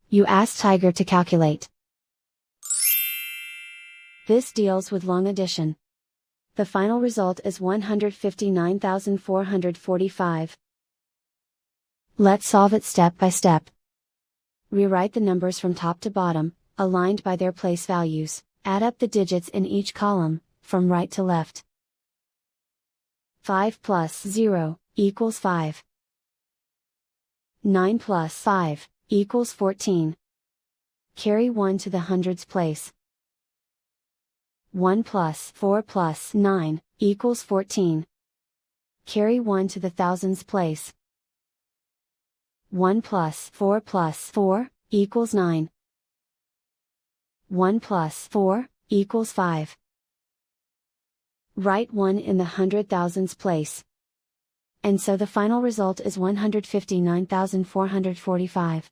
You ask Tiger to calculate. This deals with long addition. The final result is 159,445. Let's solve it step by step. Rewrite the numbers from top to bottom, aligned by their place values. Add up the digits in each column, from right to left. 5 plus 0 equals 5. 9 plus 5 equals 14. Carry 1 to the hundreds place. 1 plus 4 plus 9 equals 14. Carry 1 to the thousands place. 1 plus 4 plus 4 equals 9. 1 plus 4 equals 5. Write 1 in the hundred thousands place. And so the final result is 159,445.